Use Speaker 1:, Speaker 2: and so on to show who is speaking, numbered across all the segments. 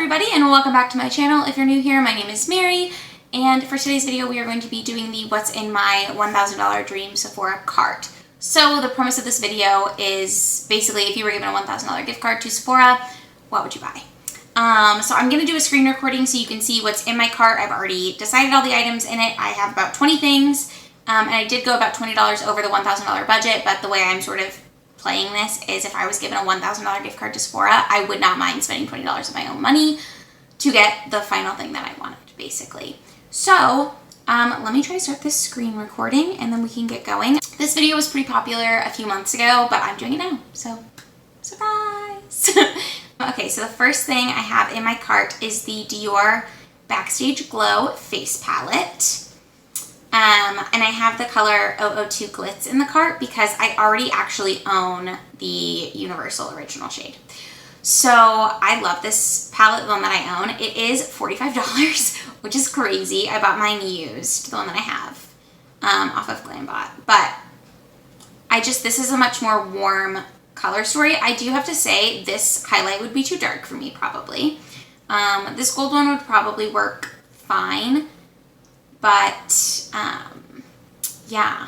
Speaker 1: everybody, and welcome back to my channel. If you're new here, my name is Mary, and for today's video we are going to be doing the what's in my $1,000 dream Sephora cart. So the premise of this video is basically if you were given a $1,000 gift card to Sephora, what would you buy? So I'm going to do a screen recording so you can see what's in my cart. I've already decided all the items in it. I have about 20 things, and I did go about $20 over the $1,000 budget, but the way I'm sort of playing this is if I was given a $1,000 gift card to Sephora, I would not mind spending $20 of my own money to get the final thing that I wanted, basically. So let me try to start this screen recording and then we can get going. This video was pretty popular a few months ago, but I'm doing it now, so surprise! Okay, so the first thing I have in my cart is the Dior Backstage Glow Face Palette. And I have the color 002 Glitz in the cart because I already actually own the Universal Original shade. So I love this palette, the one that I own. It is $45, which is crazy. I bought mine used, the one that I have, off of Glambot. But this is a much more warm color story. I do have to say this highlight would be too dark for me, probably. This gold one would probably work fine. But, yeah,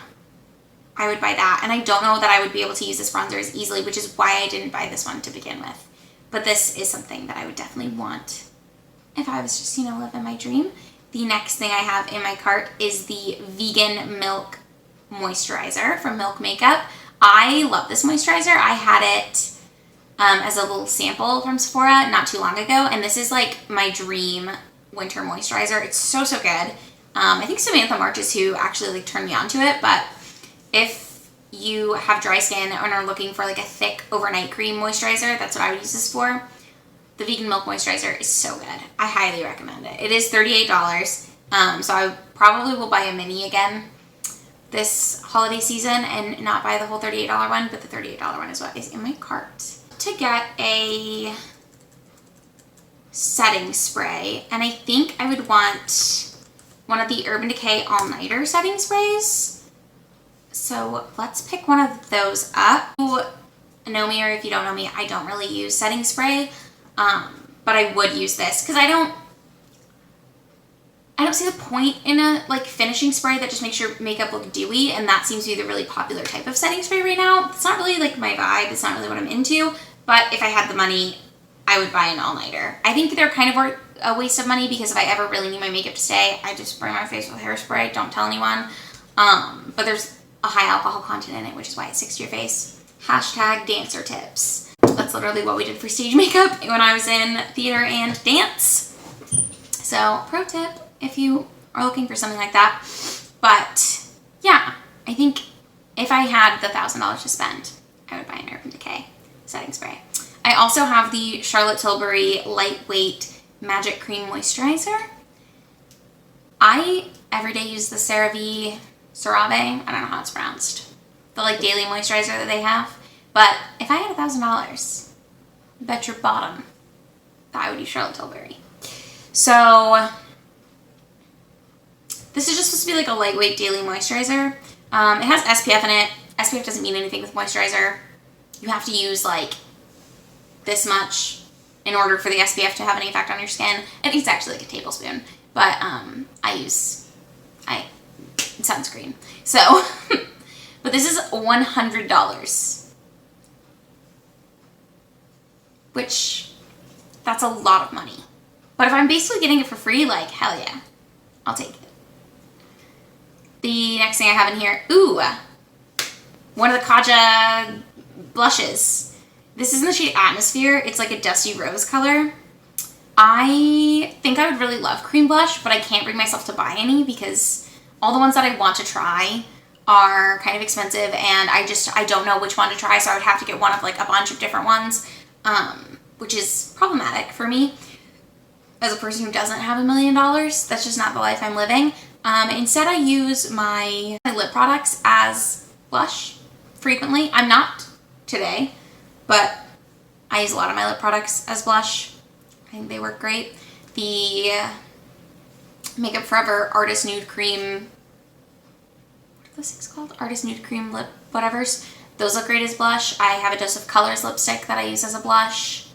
Speaker 1: I would buy that. And I don't know that I would be able to use this bronzer as easily, which is why I didn't buy this one to begin with. But this is something that I would definitely want if I was just, living my dream. The next thing I have in my cart is the Vegan Milk Moisturizer from Milk Makeup. I love this moisturizer. I had it as a little sample from Sephora not too long ago. And this is like my dream winter moisturizer. It's so, so good. I think Samantha March is who actually turned me onto it, but if you have dry skin and are looking for like a thick overnight cream moisturizer, that's what I would use this for. The Vegan Milk Moisturizer is so good. I highly recommend it. It is $38, so I probably will buy a mini again this holiday season and not buy the whole $38 one, but the $38 one is what is in my cart. To get a setting spray, and I think I would want one of the Urban Decay All-Nighter setting sprays. So let's pick one of those up. If you know me or if you don't know me, I don't really use setting spray, but I would use this because I don't see the point in a finishing spray that just makes your makeup look dewy, and that seems to be the really popular type of setting spray right now. It's not really like my vibe. It's not really what I'm into, but if I had the money, I would buy an all-nighter. I think they're kind of a waste of money because if I ever really need my makeup to stay, I just spray my face with hairspray. Don't tell anyone. But there's a high alcohol content in it, which is why it sticks to your face. Hashtag dancer tips. That's literally what we did for stage makeup when I was in theater and dance. So pro tip if you are looking for something like that. But yeah, I think if I had the $1,000 to spend, I would buy an Urban Decay setting spray. I also have the Charlotte Tilbury Lightweight Magic Cream Moisturizer. I everyday use the CeraVe, I don't know how it's pronounced, the daily moisturizer that they have. But if I had $1,000, bet your bottom that I would use Charlotte Tilbury. So this is just supposed to be like a lightweight daily moisturizer. It has SPF in it. SPF doesn't mean anything with moisturizer. You have to use this much in order for the SPF to have any effect on your skin. I think it's actually like a tablespoon, but I use sunscreen. So, but this is $100, which that's a lot of money. But if I'm basically getting it for free, hell yeah, I'll take it. The next thing I have in here, one of the Kaja blushes. This is in the shade Atmosphere. It's like a dusty rose color. I think I would really love cream blush, but I can't bring myself to buy any because all the ones that I want to try are kind of expensive, and I don't know which one to try, so I would have to get one of a bunch of different ones, which is problematic for me as a person who doesn't have $1 million. That's just not the life I'm living. Instead, I use my lip products as blush frequently. I'm not today, but I use a lot of my lip products as blush. I think they work great. The Makeup Forever Artist Nude Cream, what are those things called? Artist Nude Cream lip whatevers. Those look great as blush. I have a Dose of Colors lipstick that I use as a blush.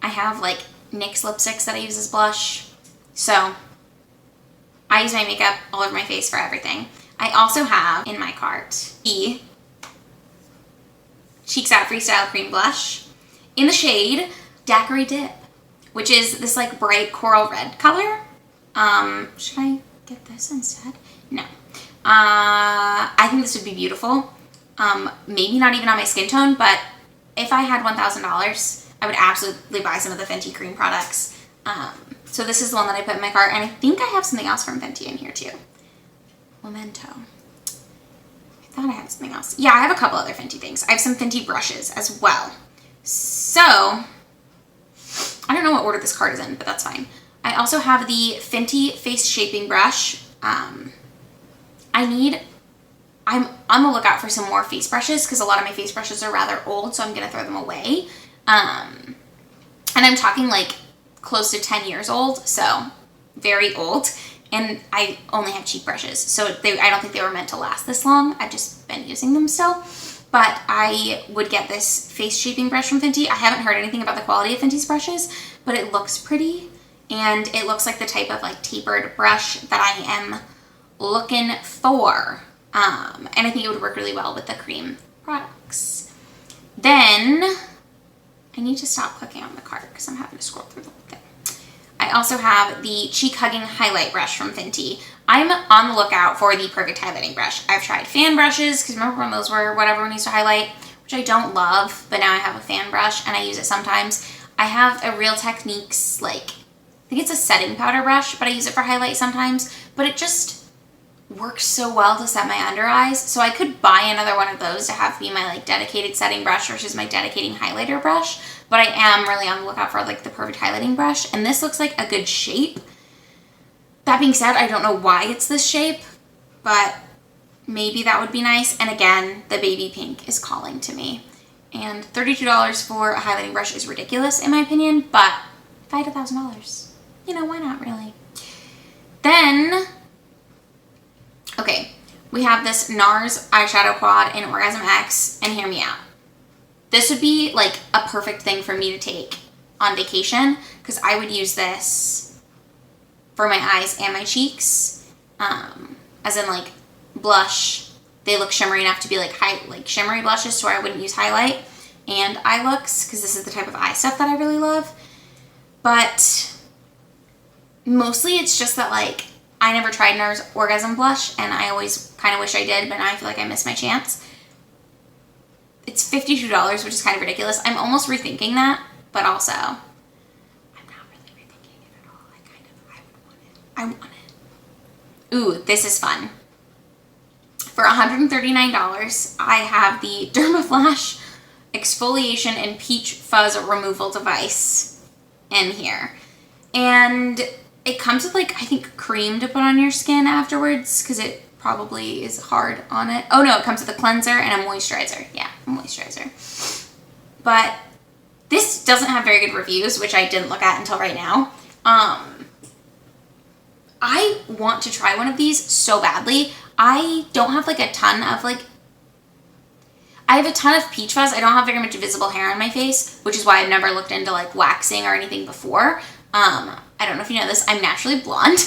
Speaker 1: I have NYX lipsticks that I use as blush. So I use my makeup all over my face for everything. I also have in my cart the Cheeks Out Freestyle Cream Blush in the shade Daiquiri Dip, which is this like bright coral red color. Should I get this instead? No. I think this would be beautiful. Maybe not even on my skin tone, but if I had $1,000, I would absolutely buy some of the Fenty cream products. So this is the one that I put in my cart, and I think I have something else from Fenty in here too. Memento. I thought I had something else. Yeah, I have a couple other Fenty things. I have some Fenty brushes as well. So, I don't know what order this card is in, but that's fine. I also have the Fenty Face Shaping Brush. I'm on the lookout for some more face brushes because a lot of my face brushes are rather old, so I'm going to throw them away. And I'm talking like close to 10 years old, so very old. And I only have cheap brushes, so I don't think they were meant to last this long. I've just been using them still. But I would get this face shaping brush from Fenty. I haven't heard anything about the quality of Fenty's brushes, but it looks pretty. And it looks like the type of like tapered brush that I am looking for. And I think it would work really well with the cream products. Then I need to stop clicking on the cart because I'm having to scroll through the whole thing. I also have the Cheek Hugging Highlight Brush from Fenty. I'm on the lookout for the perfect highlighting brush. I've tried fan brushes, because remember when those were what everyone used to highlight, which I don't love, but now I have a fan brush and I use it sometimes. I have a Real Techniques, like, I think it's a setting powder brush, but I use it for highlight sometimes, but it just works so well to set my under eyes. So I could buy another one of those to have be my like dedicated setting brush versus my dedicating highlighter brush, but I am really on the lookout for like the perfect highlighting brush, and this looks like a good shape. That being said, I don't know why it's this shape, but maybe that would be nice. And again, the baby pink is calling to me. And $32 for a highlighting brush is ridiculous in my opinion, but if I had $1,000, you know, why not really? Then, okay, we have this NARS eyeshadow quad in Orgasm X, and hear me out. This would be like a perfect thing for me to take on vacation because I would use this for my eyes and my cheeks, as in like blush. They look shimmery enough to be like shimmery blushes, so I wouldn't use highlight and eye looks because this is the type of eye stuff that I really love. But mostly it's just that like I never tried NARS Orgasm Blush, and I always kind of wish I did, but now I feel like I missed my chance. It's $52, which is kind of ridiculous. I'm almost rethinking that, but also I'm not really rethinking it at all. I want it. Ooh, this is fun. For $139, I have the Dermaflash Exfoliation and Peach Fuzz Removal Device in here. And it comes with like, I think, cream to put on your skin afterwards because it probably is hard on it. Oh no, it comes with a cleanser and a moisturizer. Yeah, a moisturizer. But this doesn't have very good reviews, which I didn't look at until right now. I want to try one of these so badly. I don't have like a ton of like, I have a ton of peach fuzz. I don't have very much visible hair on my face, which is why I've never looked into like waxing or anything before. I don't know if you know this, I'm naturally blonde.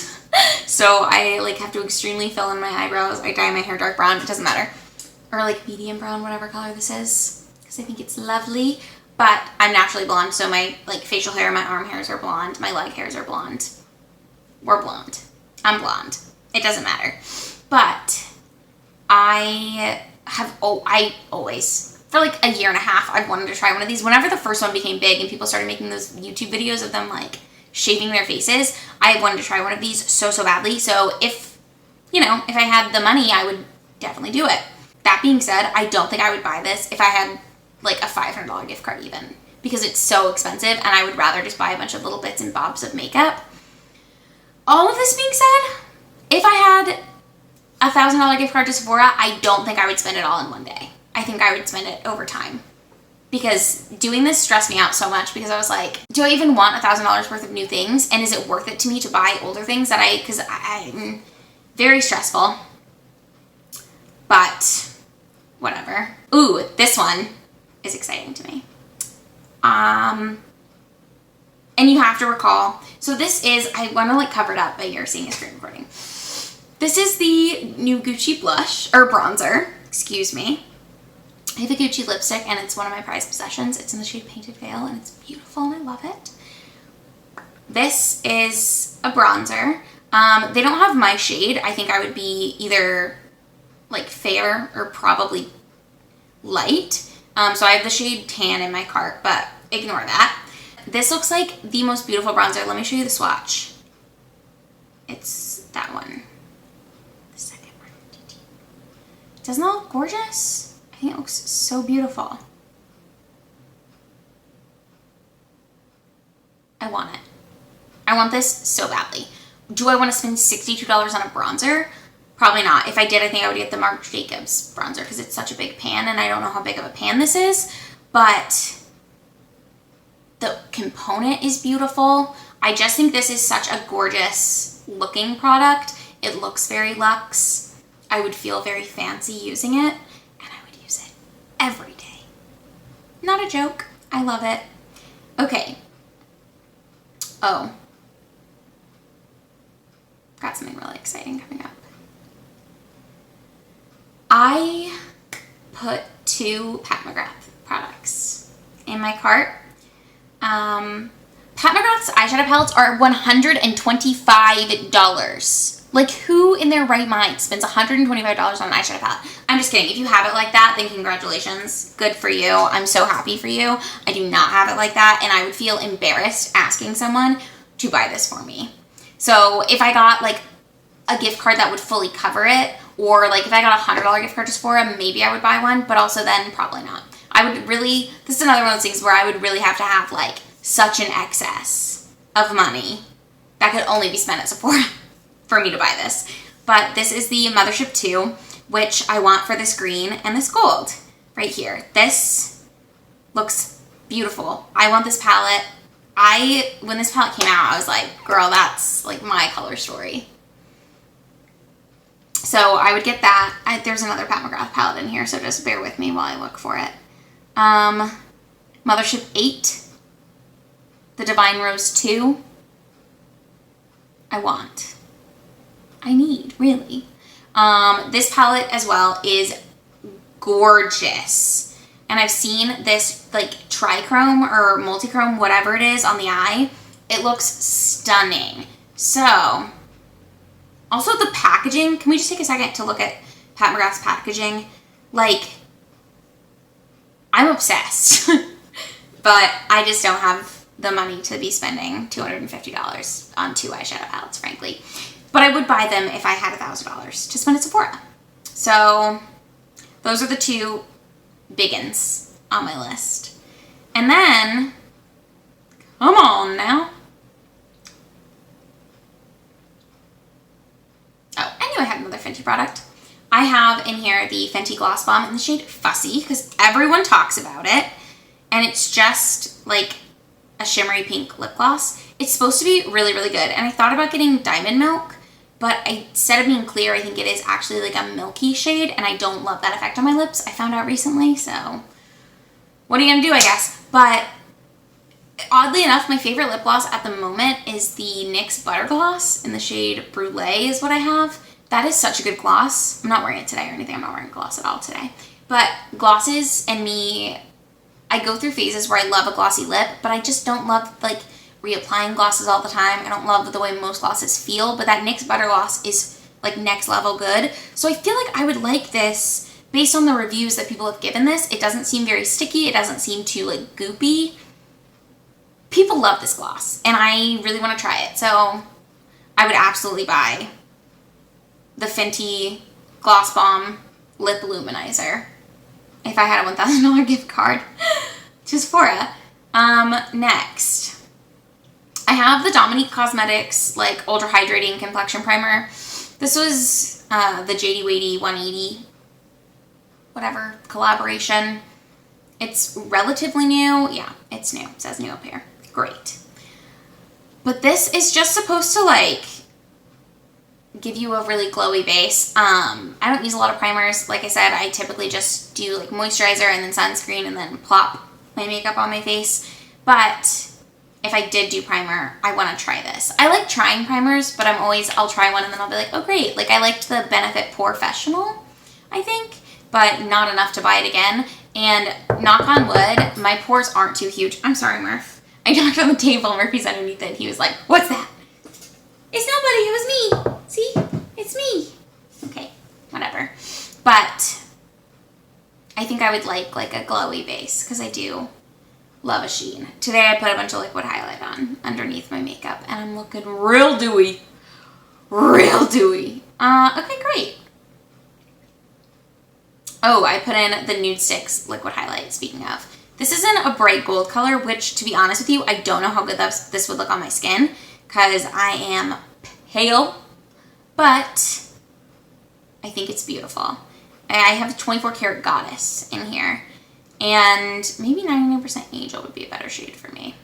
Speaker 1: So I like have to extremely fill in my eyebrows. I dye my hair dark brown, it doesn't matter. Or like medium brown, whatever color this is, because I think it's lovely. But I'm naturally blonde, so my like facial hair, my arm hairs are blonde, my leg hairs are blonde. We're blonde. I'm blonde. It doesn't matter. But I always, for like a year and a half, I've wanted to try one of these. Whenever the first one became big and people started making those YouTube videos of them like shaving their faces, I wanted to try one of these so badly. So if, you know, if I had the money, I would definitely do it. That being said, I don't think I would buy this if I had like a $500 gift card even, because it's so expensive and I would rather just buy a bunch of little bits and bobs of makeup. All of this being said, if I had a $1,000 gift card to Sephora, I don't think I would spend it all in one day. I think I would spend it over time. Because doing this stressed me out so much because I was like, do I even want $1,000 worth of new things? And is it worth it to me to buy older things that because I'm very stressful. But whatever. Ooh, this one is exciting to me. And you have to recall, so this is, I want to like cover it up, but you're seeing a screen recording. This is the new Gucci blush, or bronzer, excuse me. I have a Gucci lipstick and it's one of my prized possessions. It's in the shade Painted Veil and it's beautiful and I love it. This is a bronzer. They don't have my shade. I think I would be either like fair or probably light. So I have the shade Tan in my cart, but ignore that. This looks like the most beautiful bronzer. Let me show you the swatch. It's that one. The second one. Doesn't that look gorgeous? I think it looks so beautiful. I want it. I want this so badly. Do I want to spend $62 on a bronzer? Probably not. If I did, I think I would get the Marc Jacobs bronzer because it's such a big pan and I don't know how big of a pan this is, but the component is beautiful. I just think this is such a gorgeous looking product. It looks very luxe. I would feel very fancy using it and I would use it every day. Not a joke. I love it. Okay. Oh. Got something really exciting coming up. I put 2 Pat McGrath products in my cart. Pat McGrath's eyeshadow palettes are $125. Like, who in their right mind spends $125 on an eyeshadow palette? I'm just kidding. If you have it like that, then congratulations. Good for you. I'm so happy for you. I do not have it like that, and I would feel embarrassed asking someone to buy this for me. So if I got like a gift card that would fully cover it, or like if I got a $100 gift card just for it, maybe I would buy one, but also then probably not. I would really, this is another one of those things where I would really have to have like such an excess of money that could only be spent at Sephora for me to buy this. But this is the Mothership 2, which I want for this green and this gold right here. This looks beautiful. I want this palette. When this palette came out, I was like, girl, that's like my color story. So I would get that. There's another Pat McGrath palette in here, so just bear with me while I look for it. Mothership 8. The Divine Rose 2. I want. I need, really. This palette as well is gorgeous. And I've seen this like trichrome or multichrome, whatever it is, on the eye. It looks stunning. So, also the packaging. Can we just take a second to look at Pat McGrath's packaging? Like, I'm obsessed. But I just don't have the money to be spending $250 on 2 eyeshadow palettes, frankly. But I would buy them if I had $1,000 to spend at Sephora. So, those are the 2 biggins on my list. And then, come on now. Oh, I knew I had another Fenty product. I have in here the Fenty Gloss Bomb in the shade Fussy because everyone talks about it. And it's just like a shimmery pink lip gloss. It's supposed to be really, really good. And I thought about getting Diamond Milk, but instead of being clear, I think it is actually like a milky shade, and I don't love that effect on my lips. I found out recently, so what are you gonna do, I guess? But oddly enough, my favorite lip gloss at the moment is the NYX Butter Gloss in the shade Brulee is what I have. That is such a good gloss. I'm not wearing it today or anything. I'm not wearing gloss at all today. But glosses and me, I go through phases where I love a glossy lip, but I just don't love like reapplying glosses all the time. I don't love the way most glosses feel, but that NYX Butter Gloss is like next level good. So I feel like I would like this based on the reviews that people have given this. It doesn't seem very sticky. It doesn't seem too like goopy. People love this gloss and I really want to try it. So I would absolutely buy the Fenty Gloss Bomb Lip Luminizer if I had a $1,000 gift card to Sephora. Next. I have the Dominique Cosmetics like Ultra Hydrating Complexion Primer. This was the JD Wadey 180 whatever collaboration. It's relatively new. Yeah, it's new. It says new up here. Great. But this is just supposed to like give you a really glowy base. I don't use a lot of primers. Like I said, I typically just do like moisturizer and then sunscreen and then plop my makeup on my face. But if I did do primer, I want to try this. I like trying primers, but I'll try one and then I'll be like, oh great. Like I liked the Benefit Professional, I think, but not enough to buy it again. And knock on wood, my pores aren't too huge. I'm sorry, Murph. I knocked on the table, Murphy's underneath it. He was like, what's that? It's nobody, it was me. See, it's me. Okay, whatever. But I think I would like a glowy base because I do love a sheen. Today I put a bunch of liquid highlight on underneath my makeup and I'm looking real dewy. Real dewy. Okay, great. Oh, I put in the Nude Sticks liquid highlight, speaking of. This isn't a bright gold color, which, to be honest with you, I don't know how good this would look on my skin because I am pale, but I think it's beautiful. I have 24 karat Goddess in here, and maybe 99% Angel would be a better shade for me.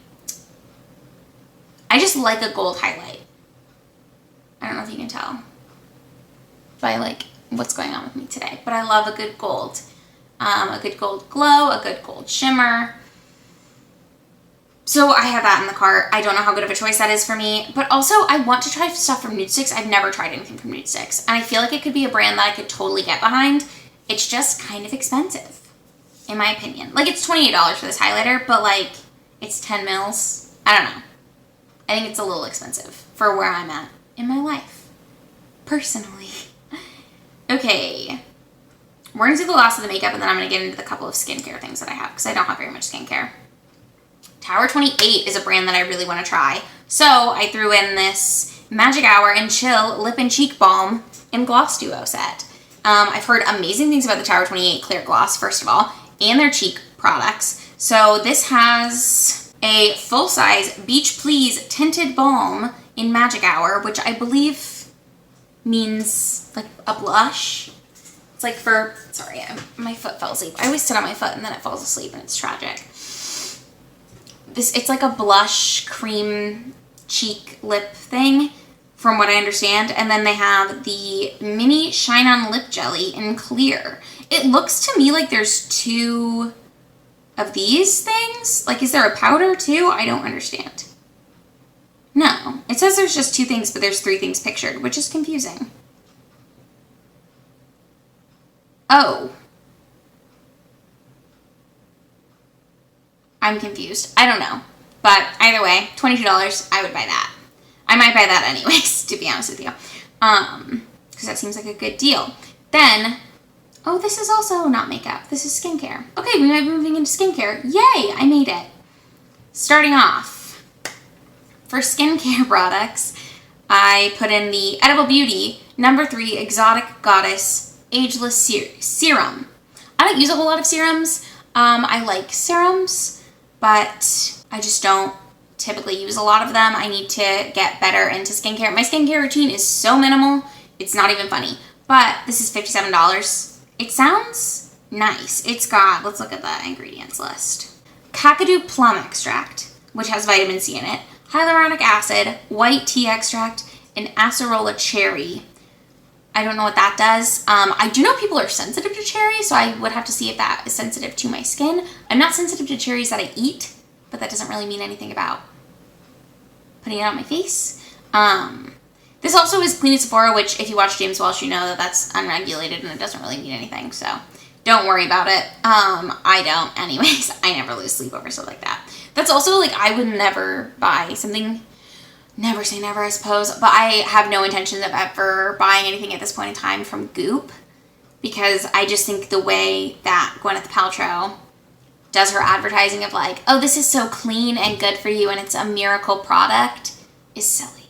Speaker 1: I just like a gold highlight. I don't know if you can tell by like what's going on with me today, but I love a good gold glow, a good gold shimmer. So I have that in the cart. I don't know how good of a choice that is for me, but also I want to try stuff from Nude Sticks. I've never tried anything from Nude Sticks, and I feel like it could be a brand that I could totally get behind. It's just kind of expensive, in my opinion. Like, it's $28 for this highlighter, but like, it's 10 mils. I don't know. I think it's a little expensive for where I'm at in my life, personally. Okay, we're going to do the last of the makeup, and then I'm going to get into the couple of skincare things that I have, because I don't have very much skincare. Tower 28 is a brand that I really want to try. So I threw in this Magic Hour and Chill Lip and Cheek Balm and Gloss Duo set. I've heard amazing things about the Tower 28 Clear Gloss, first of all, and their cheek products. So this has a full-size Beach Please Tinted Balm in Magic Hour, which I believe means like a blush. It's like for, sorry, my foot fell asleep. I always sit on my foot and then it falls asleep and it's tragic. It's like a blush cream cheek lip thing from what I understand. And then they have the mini Shine On Lip Jelly in clear. It looks to me like there's two of these things. Like, is there a powder too? I don't understand. No, it says there's just two things, but there's three things pictured, which is confusing. Oh. I'm confused. I don't know. But either way, $22, I would buy that. I might buy that anyways, to be honest with you. Because that seems like a good deal. Then, oh, this is also not makeup. This is skincare. Okay, we might be moving into skincare. Yay, I made it. Starting off, for skincare products, I put in the Edible Beauty No. 3 Exotic Goddess Ageless Serum. I don't use a whole lot of serums. I like serums, but I just don't typically use a lot of them. I need to get better into skincare. My skincare routine is so minimal, it's not even funny. But this is $57. It sounds nice. It's got, let's look at the ingredients list. Kakadu plum extract, which has vitamin C in it, hyaluronic acid, white tea extract, and acerola cherry. I don't know what that does. I do know people are sensitive to cherry, so I would have to see if that is sensitive to my skin. I'm not sensitive to cherries that I eat, but that doesn't really mean anything about putting it on my face. This also is Clean at Sephora, which if you watch James Welsh, you know that that's unregulated and it doesn't really mean anything, so don't worry about it. I don't anyways. I never lose sleep over stuff like that. That's also, like, I would never buy something, never say never, I suppose, but I have no intention of ever buying anything at this point in time from Goop, because I just think the way that Gwyneth Paltrow does her advertising of like, oh, this is so clean and good for you and it's a miracle product is silly.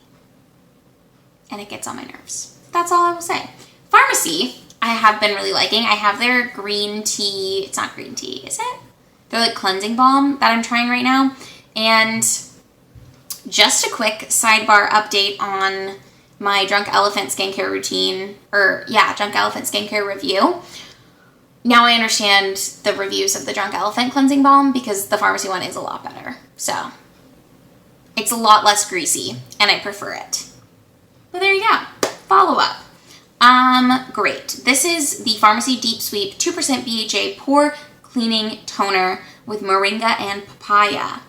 Speaker 1: And it gets on my nerves. That's all I will say. Pharmacy, I have been really liking. I have their green tea, it's not green tea, is it? They're like cleansing balm that I'm trying right now. And just a quick sidebar update on my Drunk Elephant skincare routine, Drunk Elephant skincare review. Now I understand the reviews of the Drunk Elephant cleansing balm because the pharmacy one is a lot better. So it's a lot less greasy and I prefer it. But there you go. Follow up. Great. This is the Pharmacy Deep Sweep 2% BHA Pore Cleaning Toner with Moringa and Papaya.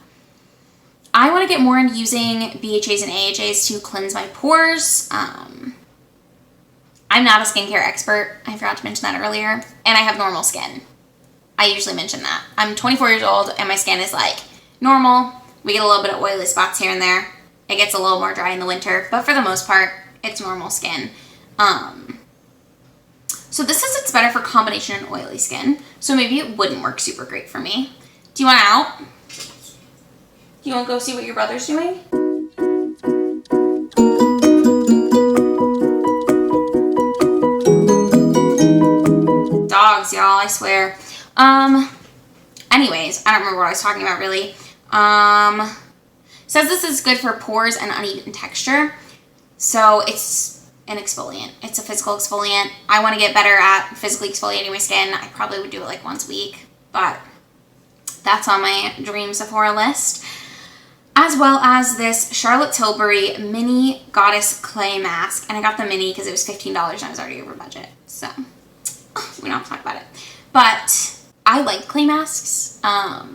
Speaker 1: I want to get more into using BHAs and AHAs to cleanse my pores. I'm not a skincare expert. I forgot to mention that earlier. And I have normal skin. I usually mention that. I'm 24 years old and my skin is like normal. We get a little bit of oily spots here and there. It gets a little more dry in the winter, but for the most part, it's normal skin. So this says it's better for combination and oily skin. So maybe it wouldn't work super great for me. Do you want out? Do you want to go see what your brother's doing? Dogs, y'all, I swear. Anyways, I don't remember what I was talking about really. Says this is good for pores and uneven texture. So it's an exfoliant. It's a physical exfoliant. I want to get better at physically exfoliating my skin. I probably would do it like once a week, but that's on my dream Sephora list. As well as this Charlotte Tilbury Mini Goddess Clay Mask. And I got the mini because it was $15 and I was already over budget. So we don't have to talk about it. But I like clay masks. I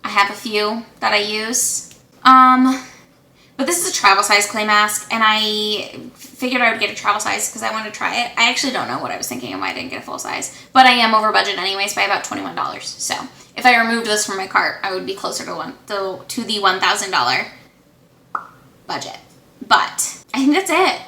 Speaker 1: have a few that I use. But this is a travel size clay mask, and I figured I would get a travel size because I wanted to try it. I actually don't know what I was thinking and why I didn't get a full size, but I am over budget anyways by about $21. So if I removed this from my cart, I would be closer to the $1,000 budget. But I think that's it.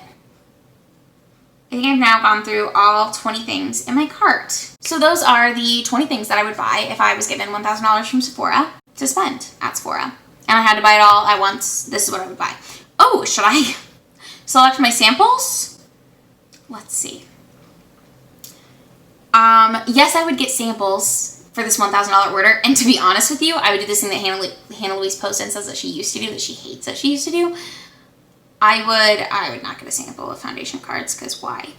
Speaker 1: I think I've now gone through all 20 things in my cart. So those are the 20 things that I would buy if I was given $1,000 from Sephora to spend at Sephora. And I had to buy it all at once. This is what I would buy. Oh, should I select my samples? Let's see. Yes, I would get samples for this $1,000 order. And to be honest with you, I would do this thing that Hannah Louise posted and says that she used to do, that she hates that she used to do. I would not get a sample of foundation cards, because why?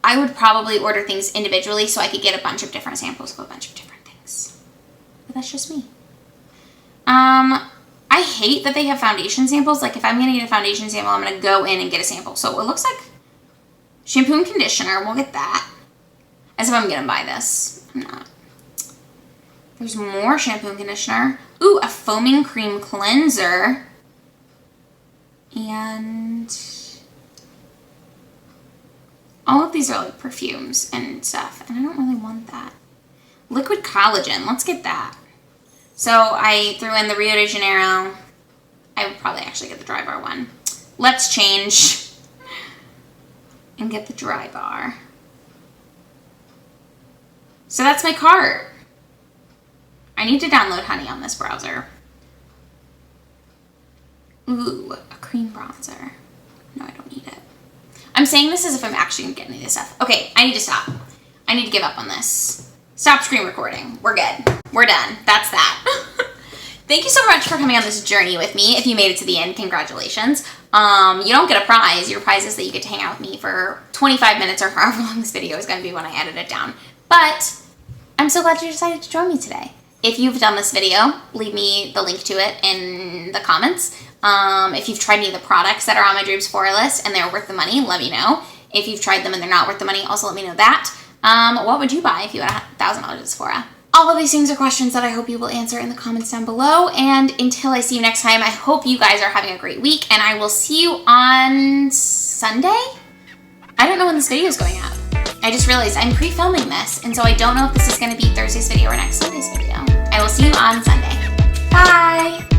Speaker 1: I would probably order things individually so I could get a bunch of different samples of a bunch of different things. But that's just me. I hate that they have foundation samples. Like, if I'm going to get a foundation sample, I'm going to go in and get a sample. So it looks like shampoo and conditioner. We'll get that. As if I'm going to buy this. I'm not. There's more shampoo and conditioner. Ooh, a foaming cream cleanser. And all of these are like perfumes and stuff. And I don't really want that. Liquid collagen. Let's get that. So I threw in the Rio de Janeiro. I would probably actually get the Dry Bar one. Let's change and get the Dry Bar. So that's my cart. I need to download Honey on this browser. Ooh, a cream bronzer. No, I don't need it. I'm saying this as if I'm actually going to get any of this stuff. Okay, I need to stop. I need to give up on this. Stop screen recording. We're good. We're done. That's that. Thank you so much for coming on this journey with me. If you made it to the end, congratulations. You don't get a prize. Your prize is that you get to hang out with me for 25 minutes or however long this video is going to be when I edit it down. But I'm so glad you decided to join me today. If you've done this video, leave me the link to it in the comments. If you've tried any of the products that are on my Dream Sephora list and they're worth the money, let me know. If you've tried them and they're not worth the money, also let me know that. What would you buy if you had $1,000 at Sephora? All of these things are questions that I hope you will answer in the comments down below. And until I see you next time, I hope you guys are having a great week. And I will see you on Sunday? I don't know when this video is going up. I just realized I'm pre-filming this. And so I don't know if this is going to be Thursday's video or next Sunday's video. I will see you on Sunday. Bye!